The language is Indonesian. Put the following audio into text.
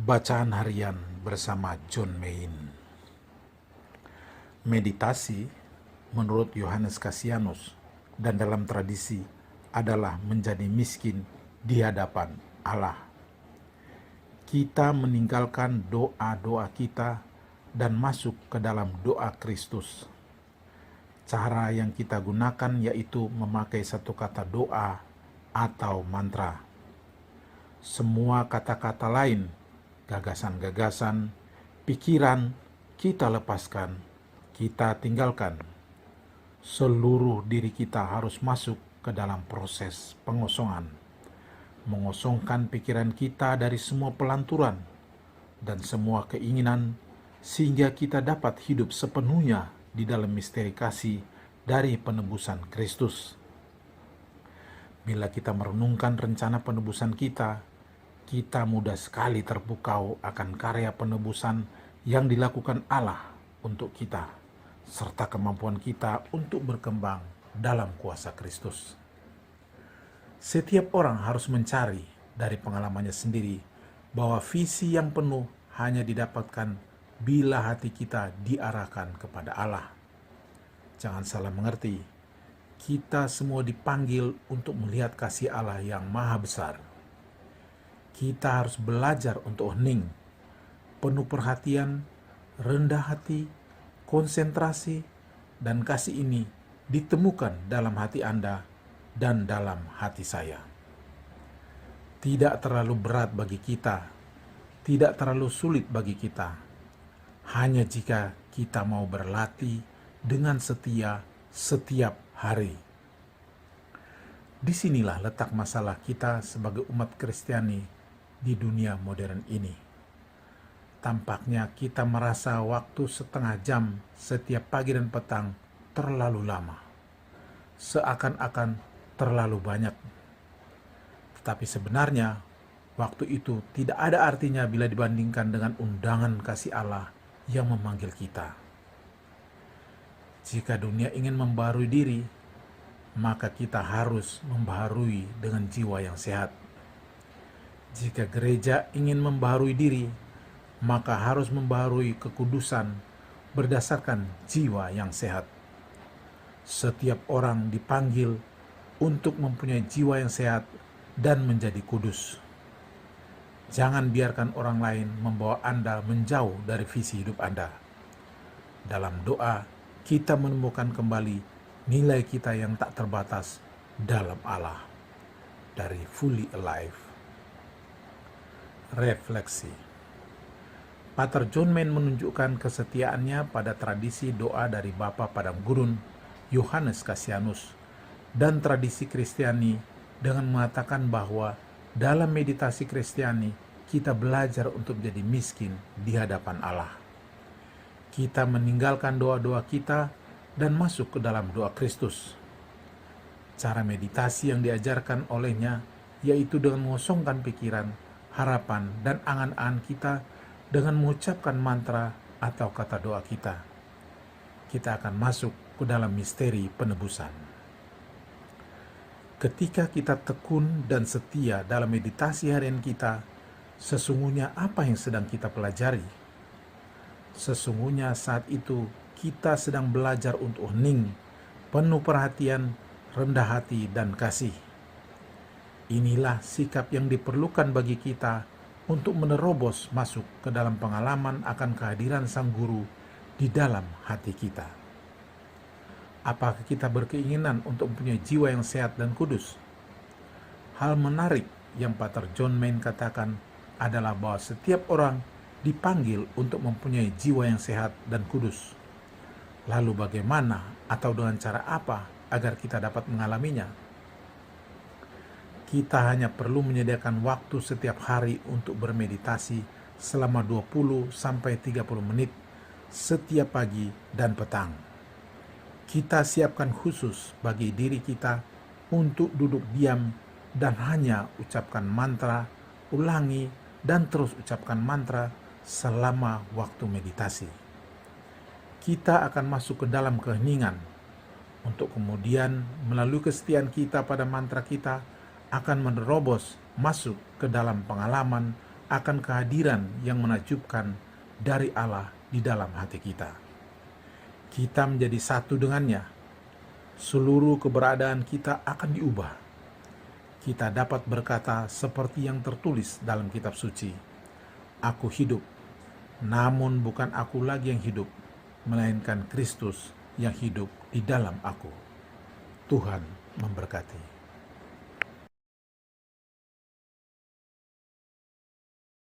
Bacaan harian bersama John Main. Meditasi menurut Yohanes Cassianus dan dalam tradisi adalah menjadi miskin di hadapan Allah. Kita meninggalkan doa-doa kita dan masuk ke dalam doa Kristus. Cara yang kita gunakan yaitu memakai satu kata doa atau mantra. Semua kata-kata lain, gagasan-gagasan, pikiran, kita lepaskan, kita tinggalkan. Seluruh diri kita harus masuk ke dalam proses pengosongan. Mengosongkan pikiran kita dari semua pelanturan dan semua keinginan, sehingga kita dapat hidup sepenuhnya di dalam misteri kasih dari penebusan Kristus. Bila kita merenungkan rencana penebusan kita mudah sekali terpukau akan karya penebusan yang dilakukan Allah untuk kita, serta kemampuan kita untuk berkembang dalam kuasa Kristus. Setiap orang harus mencari dari pengalamannya sendiri bahwa visi yang penuh hanya didapatkan bila hati kita diarahkan kepada Allah. Jangan salah mengerti, kita semua dipanggil untuk melihat kasih Allah yang maha besar. Kita harus belajar untuk hening, penuh perhatian, rendah hati, konsentrasi, dan kasih ini ditemukan dalam hati Anda dan dalam hati saya. Tidak terlalu berat bagi kita, tidak terlalu sulit bagi kita, hanya jika kita mau berlatih dengan setia setiap hari. Disinilah letak masalah kita sebagai umat Kristiani di dunia modern ini. Tampaknya kita merasa waktu setengah jam setiap pagi dan petang terlalu lama, seakan-akan terlalu banyak. Tetapi sebenarnya waktu itu tidak ada artinya bila dibandingkan dengan undangan kasih Allah yang memanggil kita. Jika dunia ingin membaharui diri, maka kita harus membaharui dengan jiwa yang sehat. Jika gereja ingin membaharui diri, maka harus membaharui kekudusan berdasarkan jiwa yang sehat. Setiap orang dipanggil untuk mempunyai jiwa yang sehat dan menjadi kudus. Jangan biarkan orang lain membawa Anda menjauh dari visi hidup Anda. Dalam doa, kita menemukan kembali nilai kita yang tak terbatas dalam Allah. Dari Fully Alive. Refleksi. Pater John Main menunjukkan kesetiaannya pada tradisi doa dari Bapa Padang Gurun, Yohanes Cassianus, dan tradisi Kristiani dengan mengatakan bahwa dalam meditasi Kristiani kita belajar untuk menjadi miskin di hadapan Allah. Kita meninggalkan doa-doa kita dan masuk ke dalam doa Kristus. Cara meditasi yang diajarkan olehnya yaitu dengan mengosongkan pikiran, harapan, dan angan-angan kita dengan mengucapkan mantra atau kata doa kita. Kita akan masuk ke dalam misteri penebusan. Ketika kita tekun dan setia dalam meditasi harian kita, sesungguhnya apa yang sedang kita pelajari? Sesungguhnya saat itu kita sedang belajar untuk hening, penuh perhatian, rendah hati, dan kasih. Inilah sikap yang diperlukan bagi kita untuk menerobos masuk ke dalam pengalaman akan kehadiran Sang Guru di dalam hati kita. Apakah kita berkeinginan untuk mempunyai jiwa yang sehat dan kudus? Hal menarik yang Pater John Main katakan adalah bahwa setiap orang dipanggil untuk mempunyai jiwa yang sehat dan kudus. Lalu bagaimana atau dengan cara apa agar kita dapat mengalaminya? Kita hanya perlu menyediakan waktu setiap hari untuk bermeditasi selama 20-30 menit setiap pagi dan petang. Kita siapkan khusus bagi diri kita untuk duduk diam dan hanya ucapkan mantra, ulangi dan terus ucapkan mantra selama waktu meditasi. Kita akan masuk ke dalam keheningan untuk kemudian melalui kesetiaan kita pada mantra kita akan menerobos masuk ke dalam pengalaman akan kehadiran yang menakjubkan dari Allah di dalam hati kita. Kita menjadi satu dengannya. Seluruh keberadaan kita akan diubah. Kita dapat berkata seperti yang tertulis dalam kitab suci, "Aku hidup, namun bukan aku lagi yang hidup, melainkan Kristus yang hidup di dalam aku." Tuhan memberkati.